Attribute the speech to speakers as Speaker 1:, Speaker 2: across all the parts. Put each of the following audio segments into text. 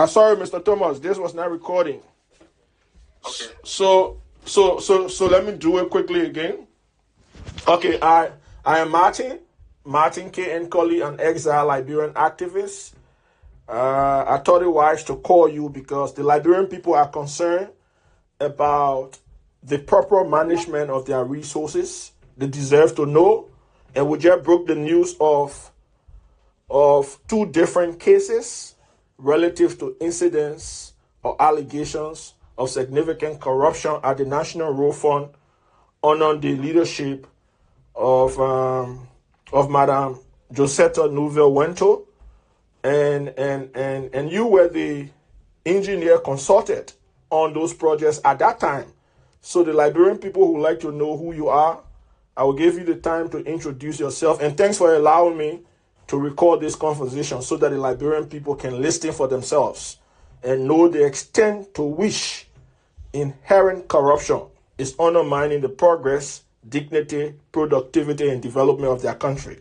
Speaker 1: Sorry, Mr. Thomas, this was not recording.
Speaker 2: Okay.
Speaker 1: So let me do it quickly again. Okay, I am Martin K. Nkoli, an exiled Liberian activist. I thought it wise to call you because the Liberian people are concerned about the proper management of their resources. They deserve to know, and we just broke the news of two different cases relative to incidents or allegations of significant corruption at the National Road Fund under the leadership of Madame Josetta Nouvelle Wento, and you were the engineer consulted on those projects at that time. So the Liberian people would like to know who you are. I will give you the time to introduce yourself, and thanks for allowing me to record this conversation so that the Liberian people can listen for themselves and know the extent to which inherent corruption is undermining the progress, dignity, productivity, and development of their country.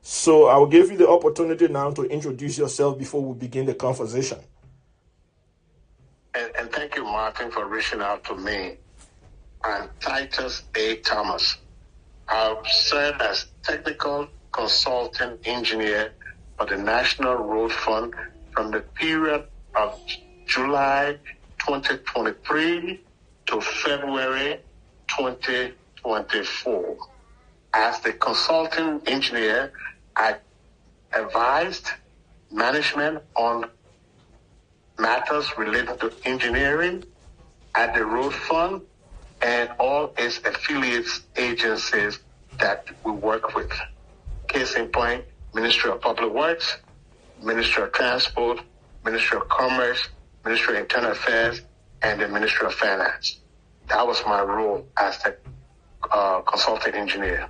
Speaker 1: So I will give you the opportunity now to introduce yourself before we begin the conversation.
Speaker 2: And thank you, Martin, for reaching out to me. I'm Titus A. Thomas. I've served as technical consultant engineer for the National Road Fund from the period of July 2023 to February 2024. As the consulting engineer, I advised management on matters related to engineering at the Road Fund and all its affiliates agencies that we work with. Case in point, Ministry of Public Works, Ministry of Transport, Ministry of Commerce, Ministry of Internal Affairs, and the Ministry of Finance. That was my role as the consulting engineer.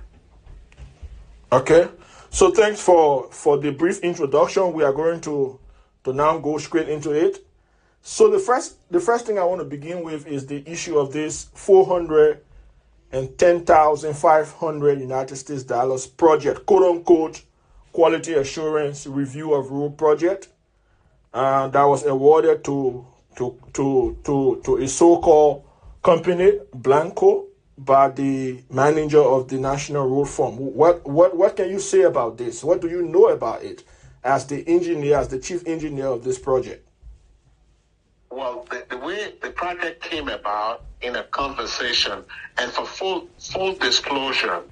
Speaker 1: Okay, so thanks for the brief introduction. We are going to now go straight into it. So the first thing I want to begin with is the issue of this $410,500 United States dollars project, quote unquote, quality assurance review of road project, that was awarded to a so-called company, Blanco, by the manager of the National Road Fund. What can you say about this? What do you know about it as the engineer, as the chief engineer of this project?
Speaker 2: Well, the way the project came about in a conversation, and for full disclosure,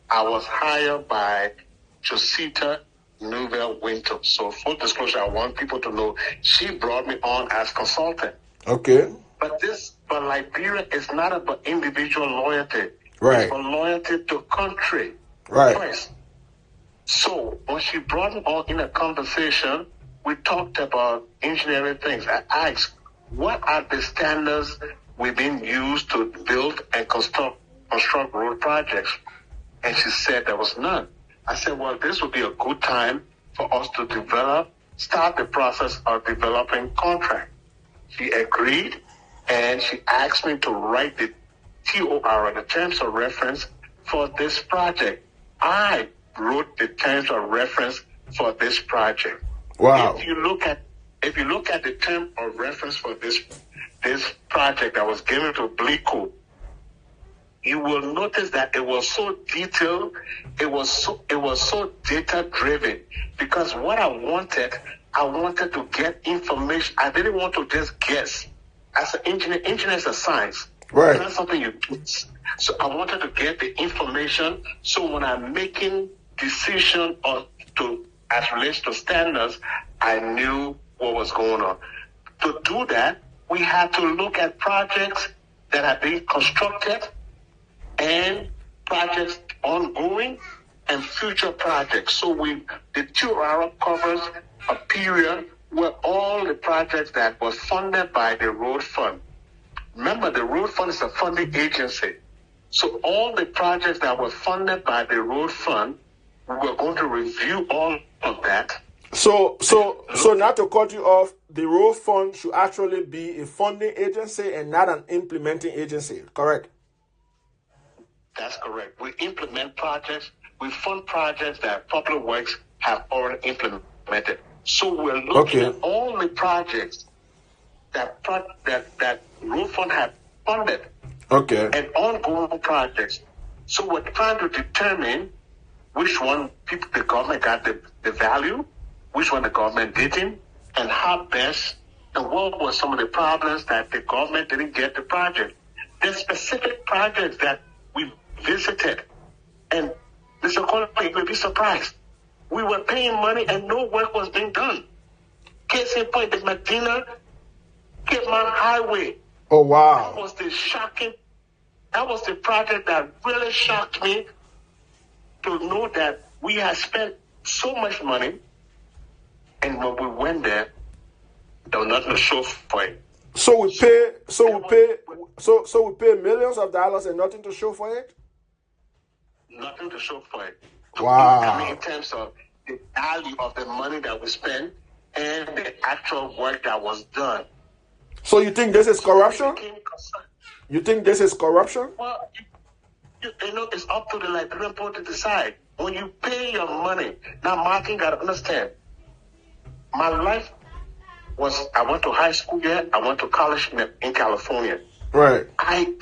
Speaker 2: I was hired by Josetta Nouvelle Wento. So full disclosure, I want people to know she brought me on as consultant.
Speaker 1: Okay.
Speaker 2: But Liberia is not about individual loyalty.
Speaker 1: Right.
Speaker 2: It's for loyalty to country.
Speaker 1: Right.
Speaker 2: First. So when she brought me on in a conversation, we talked about engineering things. I asked, what are the standards we've been used to build and construct road projects? And she said there was none. I said, well, this would be a good time for us to start the process of developing contract. She agreed, and she asked me to write the TOR, the terms of reference, for this project. I wrote the terms of reference for this project.
Speaker 1: Wow.
Speaker 2: If you look at the term of reference for this project that was given to Blanco, you will notice that it was so detailed, it was so data driven, because what I wanted to get information. I didn't want to just guess. As an engineer is a science.
Speaker 1: Right.
Speaker 2: It's not something you guess. So I wanted to get the information, so when I'm making decision as relates to standards, I knew what was going on. To do that, we had to look at projects that are being constructed and projects ongoing and future projects. So the TOR covers a period where all the projects that were funded by the Road Fund. Remember, the Road Fund is a funding agency. So all the projects that were funded by the Road Fund, we were going to review all of that.
Speaker 1: So not to cut you off, the Road Fund should actually be a funding agency and not an implementing agency, correct?
Speaker 2: That's correct. We implement projects. We fund projects that Public Works have already implemented. So we're looking at all the projects that road fund had funded.
Speaker 1: Okay.
Speaker 2: And ongoing projects. So we're trying to determine which one the government got the value, which one the government didn't, and how best, and what were some of the problems that the government didn't get the project. There's specific projects that we visited, and Mr. Coley, you will be surprised. We were paying money and no work was being done. Case in point, the Medina Cape Mount Highway.
Speaker 1: Oh, wow.
Speaker 2: That was the project that really shocked me to know that we had spent so much money, and when we went there was nothing to show for it.
Speaker 1: So we pay millions of dollars and nothing to show for it?
Speaker 2: Nothing to show for it.
Speaker 1: Wow.
Speaker 2: I mean, in terms of the value of the money that we spent and the actual work that was done.
Speaker 1: So you think this is corruption? You think this is corruption?
Speaker 2: Well, you know, it's up to the Liberian people to decide. When you pay your money, now Martin got to understand, my life was, I went to high school here, I went to college in California.
Speaker 1: Right.
Speaker 2: I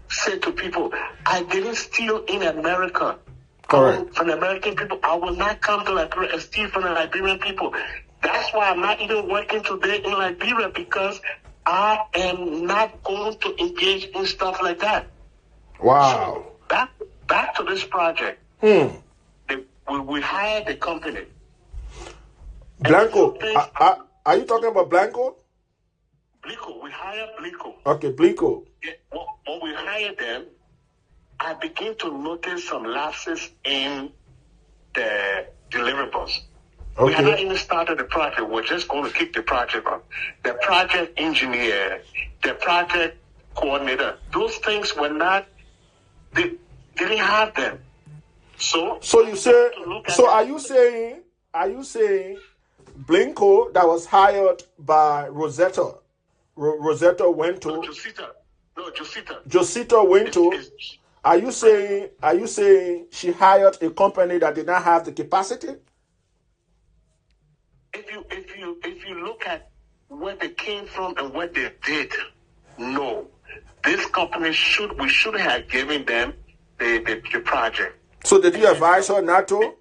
Speaker 2: said to people, I didn't steal in America.
Speaker 1: Correct.
Speaker 2: From the American people, I will not come to Liberia and steal from the Liberian people. That's why I'm not even working today in Liberia, because I am not going to engage in stuff like that.
Speaker 1: Wow.
Speaker 2: So back to this project. We hired the company.
Speaker 1: Blanco. Are you talking about Blanco?
Speaker 2: Blico. We hired Blico.
Speaker 1: Okay, Blico.
Speaker 2: Yeah, when we hired them, I began to notice some lapses in the deliverables.
Speaker 1: Okay.
Speaker 2: We had not even started the project. We're just going to kick the project off. The project engineer, the project coordinator, those things were not, they didn't have them. So
Speaker 1: you say, so are you saying Blinko that was hired by Rosetta went to Josita went to, are you saying she hired a company that did not have the capacity?
Speaker 2: If you look at where they came from and what they did, no. This company we should have given them the project.
Speaker 1: So did you advise her not to?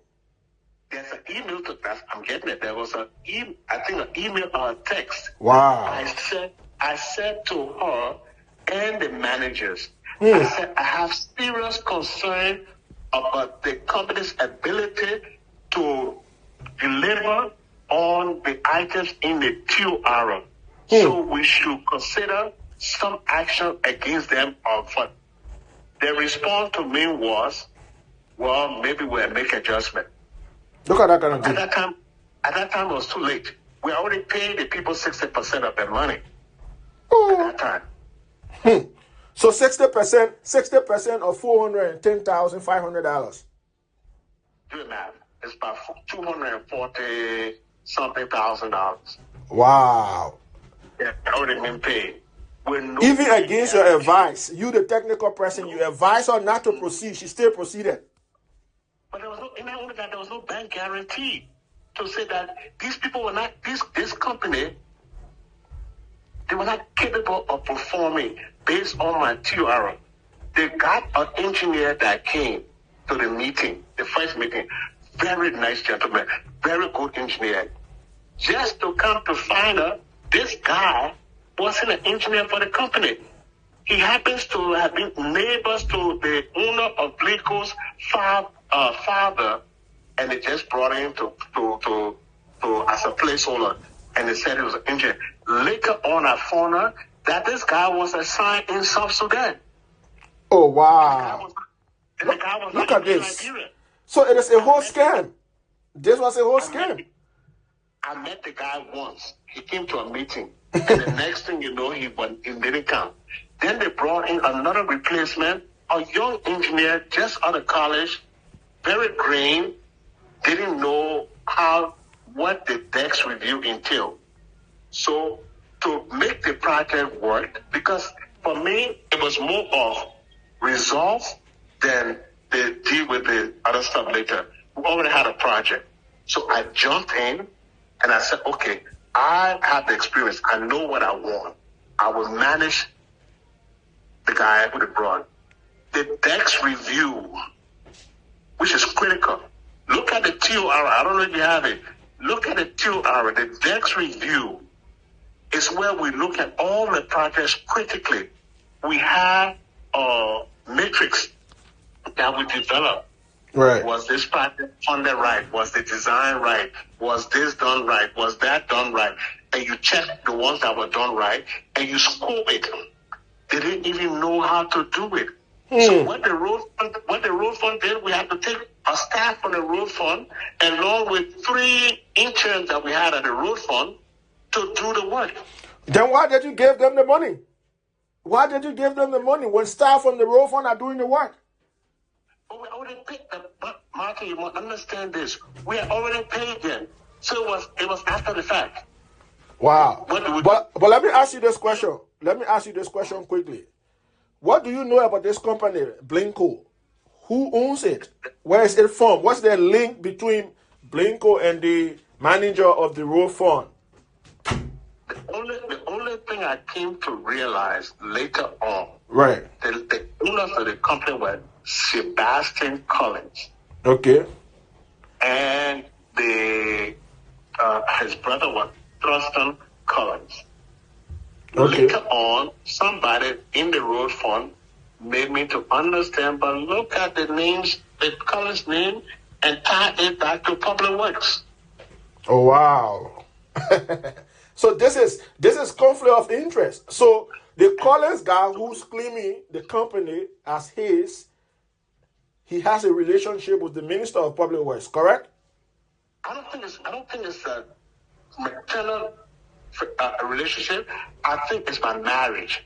Speaker 2: There's an email to that. I'm getting it. There was an email or a text.
Speaker 1: Wow.
Speaker 2: I said to her and the managers, I said, I have serious concern about the company's ability to deliver on the items in the TOR. So we should consider some action against them. The response to me was, well, maybe we'll make adjustment.
Speaker 1: Look at that kind of thing.
Speaker 2: At that time, it was too late. We already paid the people 60% of their money at that time.
Speaker 1: So 60% of $410,500.
Speaker 2: Do the math. It's about $240 something thousand.
Speaker 1: Wow.
Speaker 2: Yeah, already been paid.
Speaker 1: Even against your advice, you the technical person, you advise her not to proceed. She still proceeded.
Speaker 2: But there was no bank guarantee to say that these people were not, this company, they were not capable of performing based on my TOR. They got an engineer that came to the meeting, the first meeting, very nice gentleman, very good engineer. Just to come to find out, this guy wasn't an engineer for the company. He happens to have been neighbors to the owner of Blico's father, and they just brought him to as a placeholder, and they said he was an engineer. Later on, I found out that this guy was assigned in South Sudan.
Speaker 1: Oh, wow. Look at this.
Speaker 2: Liberia.
Speaker 1: So it is a whole scam. This was a whole scam.
Speaker 2: I met the guy once. He came to a meeting, and the next thing you know, he didn't come. Then they brought in another replacement, a young engineer just out of college, very green, didn't know what the DEX review entailed. So to make the project work, because for me, it was more of results than they deal with the other stuff later. We already had a project. So I jumped in and I said, okay, I have the experience. I know what I want. I will manage the guy with the broad. The DEX review, which is critical. Look at the TOR. I don't know if you have it. Look at the TOR. The DEX review is where we look at all the projects critically. We have a matrix that we develop.
Speaker 1: Right.
Speaker 2: Was this project funded right? Was the design right? Was this done right? Was that done right? And you check the ones that were done right, and you scope it. They didn't even know how to do it. So what the road fund did, we had to take a staff from the road fund, along with 3 interns that we had at the road fund, to do the work.
Speaker 1: Then why did you give them the money? Why did you give them the money when staff from the road fund are doing the work?
Speaker 2: But we already paid them. But Martin, you must understand this. We had already paid them. So it was after the fact.
Speaker 1: Wow.
Speaker 2: But
Speaker 1: let me ask you this question. Let me ask you this question quickly. What do you know about this company, Blinko? Who owns it? Where is it from? What's the link between Blinko and the manager of the road fund?
Speaker 2: The only thing I came to realize later on,
Speaker 1: right,
Speaker 2: the owners of the company were Sebastian Collins.
Speaker 1: Okay.
Speaker 2: And his brother was Thurston Collins.
Speaker 1: Okay.
Speaker 2: Later on, somebody in the road fund made me to understand, but look at the names, the Collins name, and tie it back to Public Works.
Speaker 1: Oh, wow. So this is conflict of interest. So the Collins guy who's claiming the company as his, he has a relationship with the Minister of Public Works, correct?
Speaker 2: I don't think it's a maternal relationship. I think it's by marriage.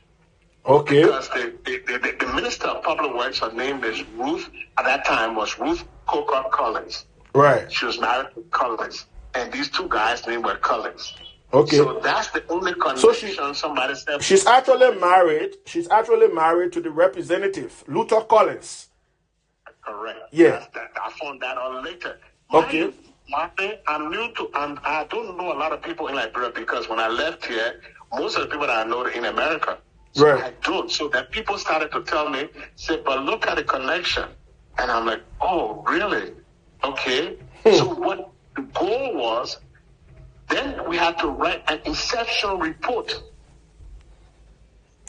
Speaker 1: Okay.
Speaker 2: Because the Minister of Public Works, her name is Ruth, at that time was Ruth Coker Collins.
Speaker 1: Right.
Speaker 2: She was married to Collins. And these 2 guys' names were Collins.
Speaker 1: Okay.
Speaker 2: So that's the only connection somebody said.
Speaker 1: She's actually married. She's actually married to the representative, Luther Collins.
Speaker 2: Correct.
Speaker 1: Yeah.
Speaker 2: I found that out later.
Speaker 1: Okay.
Speaker 2: Martin, I don't know a lot of people in Liberia, because when I left here, most of the people that I know are in America. So
Speaker 1: right.
Speaker 2: I don't. So that people started to tell me, say, but look at the connection. And I'm like, oh, really? Okay. So what the goal was, then we had to write an inception report.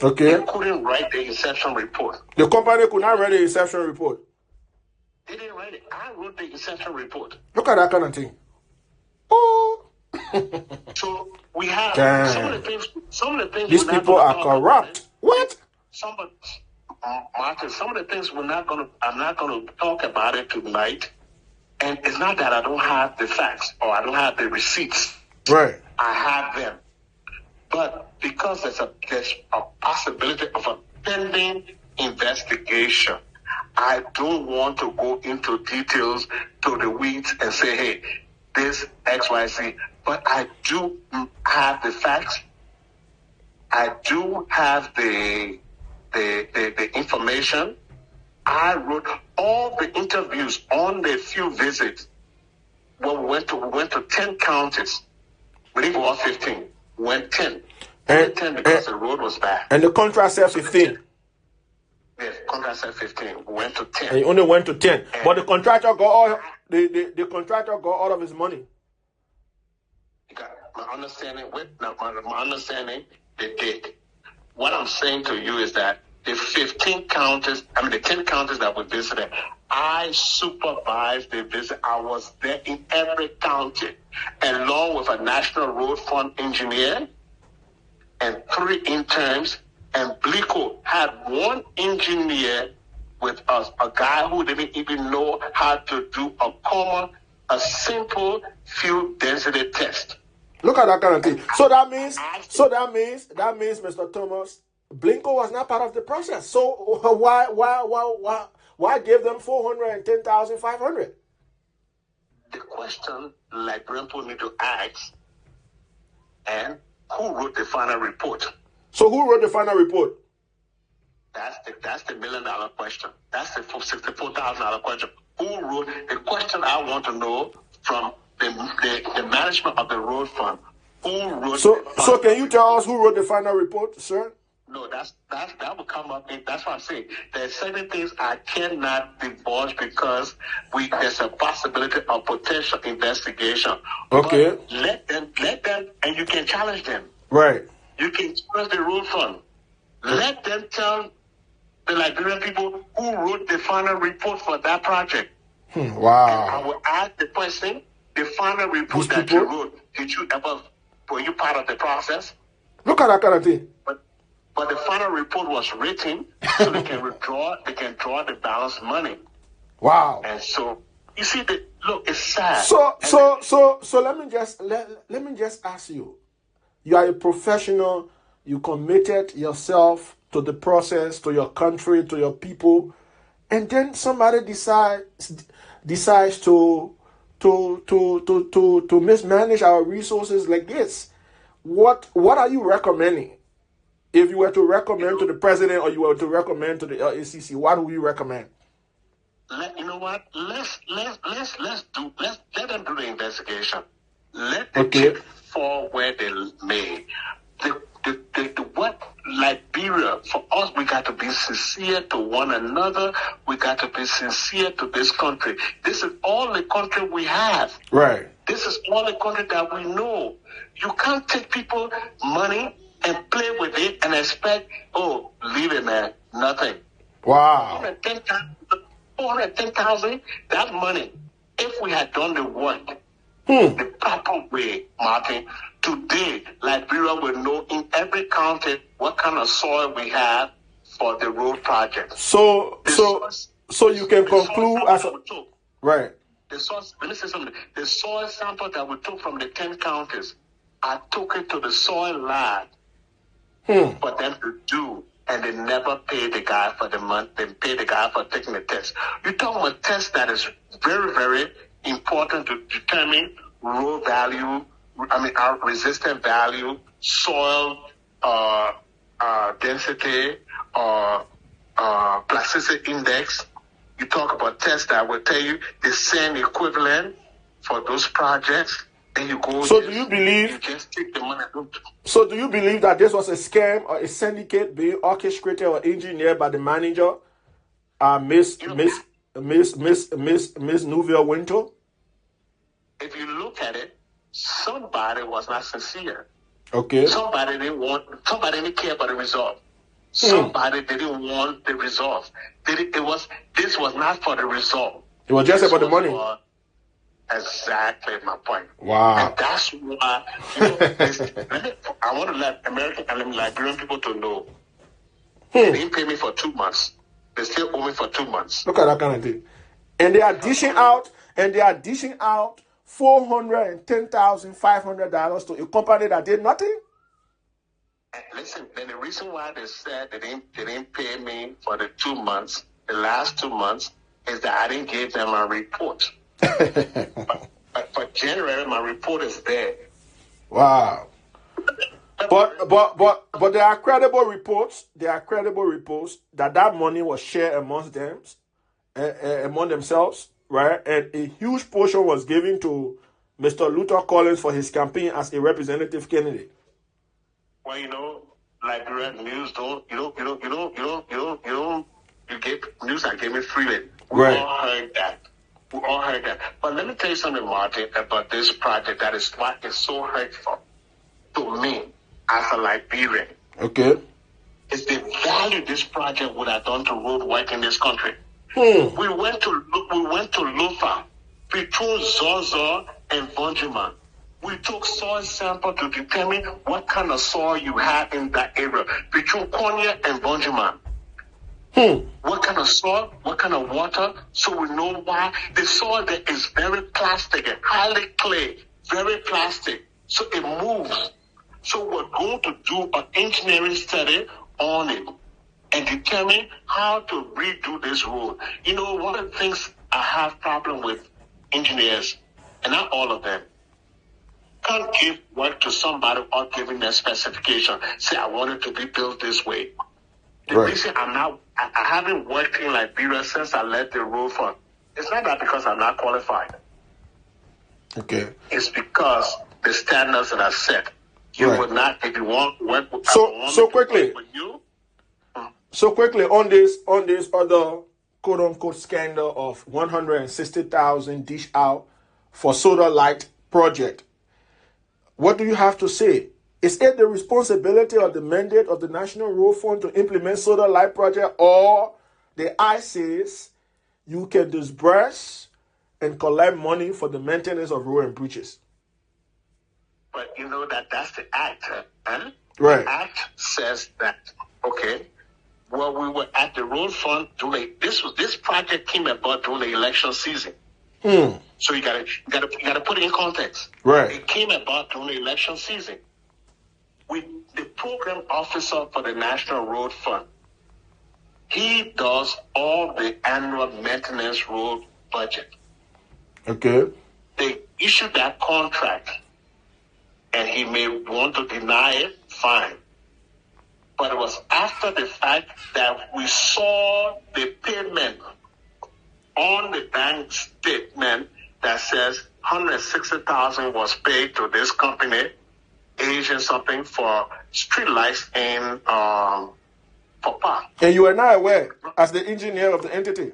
Speaker 1: Okay.
Speaker 2: They couldn't write the inception report.
Speaker 1: The company could not write the inception report.
Speaker 2: They didn't write it. I wrote the inception report.
Speaker 1: Look at that kind of thing. Oh.
Speaker 2: So we have some of the things.
Speaker 1: These people are corrupt. What?
Speaker 2: Martin, some of the things I'm not gonna talk about it tonight. And it's not that I don't have the facts or I don't have the receipts.
Speaker 1: Right.
Speaker 2: I have them. But because there's a possibility of a pending investigation, I don't want to go into details to the weeds and say, hey, this XYZ. But I do have the facts. I do have the information. I wrote all the interviews on the few visits. Well, we went to 10 counties. We didn't go all 15. We went 10.
Speaker 1: And
Speaker 2: 10 because the road was bad.
Speaker 1: And the contract said 15.
Speaker 2: Yes, contract said 15. We went to 10.
Speaker 1: And you only went to 10. But the contractor got all the contractor got all of his money.
Speaker 2: You got my understanding. My understanding, they did. What I'm saying to you is that the 10 counties that we visited, I supervised the visit. I was there in every county, along with a National Road Fund engineer and 3 interns. And Blinko had 1 engineer with us, a guy who didn't even know how to do a simple field density test.
Speaker 1: Look at that kind of thing. So that means, Mr. Thomas, Blinko was not part of the process. So why give them 410,500?
Speaker 2: The question Liberian people need to ask, and who wrote the final report?
Speaker 1: So who wrote the final report?
Speaker 2: That's the $1 million question. That's the $64,000 question. Who wrote the question? I want to know from the management of the road fund. who wrote.
Speaker 1: So can you tell us who wrote the final report, sir?
Speaker 2: No, that will come up. That's what I'm saying. There's certain things I cannot divulge because there's a possibility of potential investigation.
Speaker 1: Okay.
Speaker 2: But let them, and you can challenge them.
Speaker 1: Right.
Speaker 2: You can challenge the road fund. Let them tell the Liberian people who wrote the final report for that project.
Speaker 1: Wow.
Speaker 2: And I will ask the question: the final report that you wrote, were you part of the process?
Speaker 1: Look at that kind of thing.
Speaker 2: But the final report was written so they can draw the balance money.
Speaker 1: Wow.
Speaker 2: And so you see look, it's sad.
Speaker 1: So let me just ask you. You are a professional, you committed yourself to the process, to your country, to your people, and then somebody decides to mismanage our resources like this. What are you recommending? If you were to recommend to the president or you were to recommend to the LACC, what would you recommend?
Speaker 2: You know what? Let's let them do the investigation. Let them check for where they may. What Liberia, for us, we got to be sincere to one another. We got to be sincere to this country. This is all the country we have.
Speaker 1: Right.
Speaker 2: This is all the country that we know. You can't take people money and play with it and expect, leave it, man, nothing.
Speaker 1: Wow.
Speaker 2: 410,000, that money, if we had done the work the proper way, Martin, today, Liberia will know in every county what kind of soil we have for the road project.
Speaker 1: So you can conclude right.
Speaker 2: The source, let me say something. The soil sample that we took from the 10 counties, I took it to the soil lab for them to do, and they never pay the guy for the month. They pay the guy for taking the test. You're talking about a test that is very, very important to determine road value, our resistant value, soil density, plasticity index. You talk about tests that will tell you the same equivalent for those projects. And you go.
Speaker 1: So do you believe?
Speaker 2: You just take the money.
Speaker 1: So do you believe that this was a scam or a syndicate being orchestrated or engineered by the manager, Miss Nouvelle Winter?
Speaker 2: If you look at it, somebody was not sincere.
Speaker 1: Okay.
Speaker 2: Somebody didn't care about the result. Somebody didn't want the results. This was not for the result.
Speaker 1: It was just about the money.
Speaker 2: Exactly my point.
Speaker 1: Wow.
Speaker 2: And that's why I want to let American and Liberian people to know they didn't pay me for 2 months. They still owe me for 2 months.
Speaker 1: Look at that kind of thing. And they are dishing out $410,500 to a company that did nothing.
Speaker 2: And listen, then the reason why they said they didn't pay me for the 2 months, the last 2 months, is that I didn't give them a report. but for January, my report is there.
Speaker 1: Wow. But there are credible reports. That money was shared among themselves, right? And a huge portion was given to Mr. Luther Collins for his campaign as a representative candidate.
Speaker 2: Well, Liberian news you get news that gave me freely. We all heard that. But let me tell you something, Martin, about this project that is why it's so hurtful to me as a Liberian.
Speaker 1: Okay.
Speaker 2: It's the value this project would have done to road work in this country. We went to Lufa, between Zozo and Bonjaman. We took soil sample to determine what kind of soil you had in that area, between Konya and Bonjaman. What kind of soil, what kind of water, so we know why. The soil there is very plastic and highly clay, very plastic, so it moves. So we're going to do an engineering study on it and determine how to redo this road. One of the things I have problem with engineers, and not all of them, can't give work to somebody without giving their specification. Say, I want it to be built this way. The reason I haven't worked in Liberia since I left the road fund. It's not that because I'm not qualified.
Speaker 1: Okay.
Speaker 2: It's because the standards that are set You would not, if you want to work with,
Speaker 1: so quickly.
Speaker 2: With you.
Speaker 1: So quickly on this other quote unquote scandal of 160,000 dish out for solar light project. What do you have to say? Is it the responsibility or the mandate of the National Road Fund to implement solar light project, or the I says you can disburse and collect money for the maintenance of road and bridges?
Speaker 2: But you know that's the act, huh?
Speaker 1: Right.
Speaker 2: The act says that, okay, well, we were at the road fund during this project came about during the election season. So you gotta put it in context.
Speaker 1: Right.
Speaker 2: It came about during the election season. The program officer for the National Road Fund, he does all the annual maintenance road budget.
Speaker 1: Okay.
Speaker 2: They issued that contract, and he may want to deny it, fine. But it was after the fact that we saw the payment on the bank statement that says 160,000 was paid to this company, Asian something, for streetlights in Papa.
Speaker 1: And you were not aware as the engineer of the entity?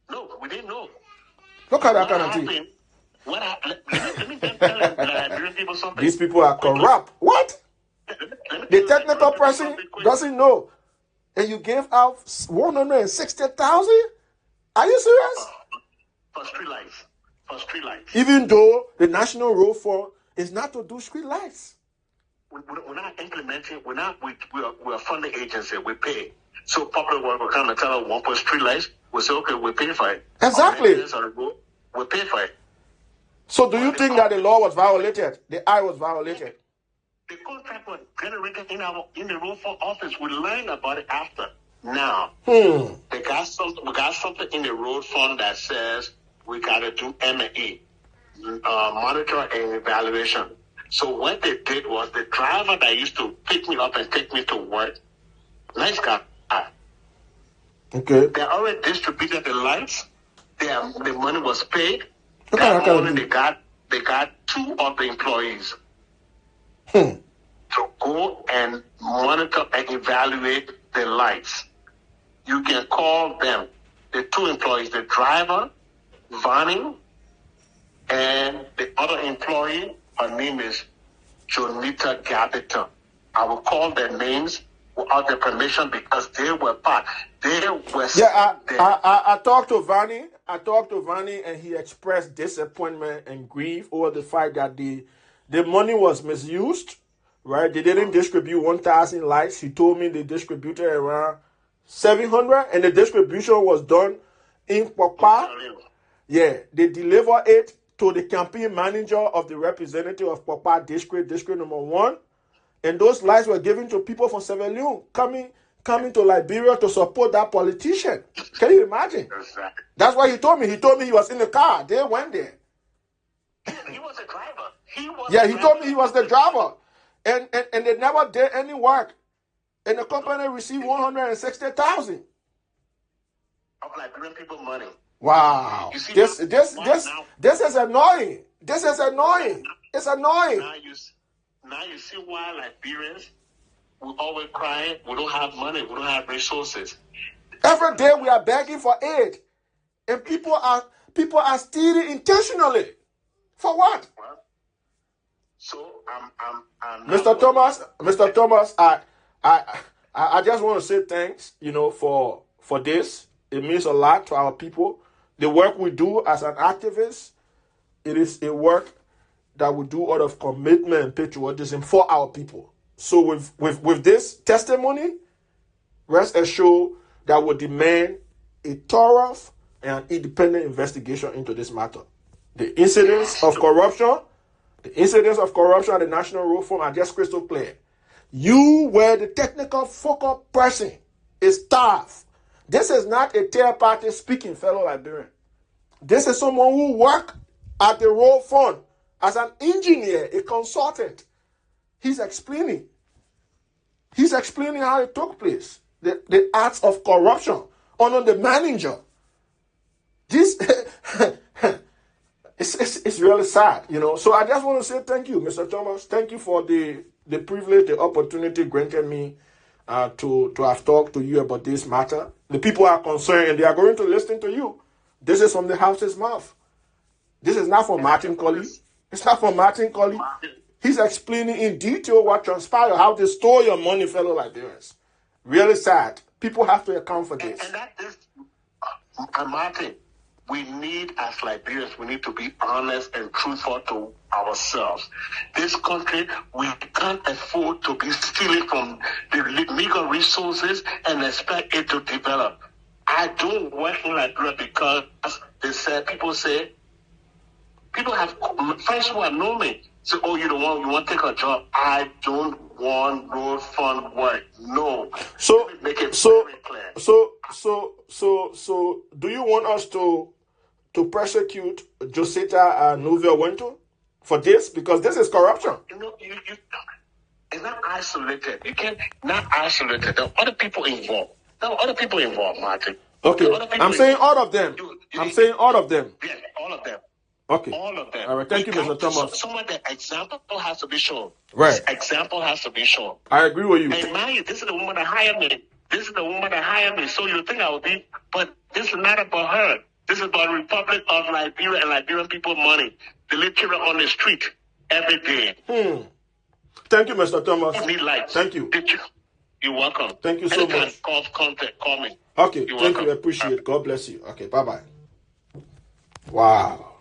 Speaker 2: No, we didn't know.
Speaker 1: Look at that kind of thing.
Speaker 2: What happened? Let me tell Liberian people something.
Speaker 1: These people are corrupt. What? The technical person doesn't know. And you gave out 160,000? Are you serious?
Speaker 2: For streetlights.
Speaker 1: Even though the National Road Fund is not to do street lights.
Speaker 2: We're not implementing. We're a funding agency. We pay. So public work will come and tell us we want to put street lights. We say, okay, we pay for it.
Speaker 1: Exactly.
Speaker 2: We pay for it.
Speaker 1: So do you think that the law was violated? The I was violated?
Speaker 2: The contract was generated in the road fund office. We learned about it after. Now, we got something in the road fund that says we got to do M&E, monitor and evaluation. So what they did was the driver that used to pick me up and take me to work, nice guy.
Speaker 1: Okay.
Speaker 2: They already distributed the lights. The money was paid.
Speaker 1: Okay,
Speaker 2: That morning they got two of the employees to go and monitor and evaluate the lights. You can call them, the two employees, the driver, Vani, and the other employee, her name is Jonita Gabita. I will call their names without their permission because they were part. They were.
Speaker 1: Yeah, I talked to Vani. And he expressed disappointment and grief over the fact that the money was misused. Right? They didn't distribute 1,000 lights. He told me they distributed around 700, and the distribution was done in Papa. Yeah, they deliver it to the campaign manager of the representative of Papa district number 1. And those lights were given to people from Sierra Leone coming to Liberia to support that politician. Can you imagine?
Speaker 2: Exactly.
Speaker 1: That's what he told me. He told me he was in the car. They went there.
Speaker 2: He was a driver.
Speaker 1: He told me he was the driver. And they never did any work. And the company received 160,000.
Speaker 2: Of Liberian people money.
Speaker 1: Wow.
Speaker 2: You see,
Speaker 1: this is annoying. This is annoying. It's annoying.
Speaker 2: Now you see why Liberians, we always cry, we don't have money, we don't have resources.
Speaker 1: Every day we are begging for aid. And people are stealing intentionally. For what?
Speaker 2: Well, so I'm
Speaker 1: Mr. Thomas, I just want to say thanks, for this. It means a lot to our people. The work we do as an activist, it is a work that we do out of commitment and patriotism for our people. So with this testimony, rest assured that we demand a thorough and independent investigation into this matter. The incidents of corruption at the National Road Fund are just crystal clear. You were the technical focal person, a staff. This is not a third party speaking, fellow Liberian. This is someone who worked at the Road Fund as an engineer, a consultant. He's explaining how it took place. The acts of corruption under the manager. This, it's really sad, you know. So I just want to say thank you, Mr. Thomas. Thank you for the privilege, the opportunity granted me to have talked to you about this matter. The people are concerned and they are going to listen to you. This is from the house's mouth. This is not from Martin Colley. It's not from Martin Colley. He's explaining in detail what transpired, how they stole your money, fellow Liberians. Really sad. People have to account for this.
Speaker 2: And that is, Martin, we need, as Liberians, we need to be honest and truthful to ourselves. This country, we can't afford to be stealing from the legal resources and expect it to develop. I don't work in Liberia because people have friends who have known me. Say, oh, you want to take a job? I don't want road fund work. No.
Speaker 1: So,
Speaker 2: make it very clear.
Speaker 1: So, do you want us to persecute Joseta Novia Wento for this? Because this is corruption.
Speaker 2: You know, it's not isolated. You can't not isolated. There are other people involved. Martin.
Speaker 1: Okay, I'm saying all of them. I'm saying all of them.
Speaker 2: Yes, all of them.
Speaker 1: Okay.
Speaker 2: All of them.
Speaker 1: All right. Thank you, Mr. Thomas.
Speaker 2: Some of the example has to be shown.
Speaker 1: Right.
Speaker 2: Example has to be shown.
Speaker 1: I agree with you.
Speaker 2: And mind you, this is the woman that hired me. So you think I would be, but this is not about her. This is about the Republic of Liberia and Liberian people money. The literally on the street every day.
Speaker 1: Thank you, Mr. Thomas.
Speaker 2: Need lights.
Speaker 1: Thank you.
Speaker 2: You're welcome.
Speaker 1: Thank you so much.
Speaker 2: Call me.
Speaker 1: Okay.
Speaker 2: You're
Speaker 1: Thank
Speaker 2: welcome.
Speaker 1: you. I appreciate it. God bless you. Okay. Bye-bye. Wow.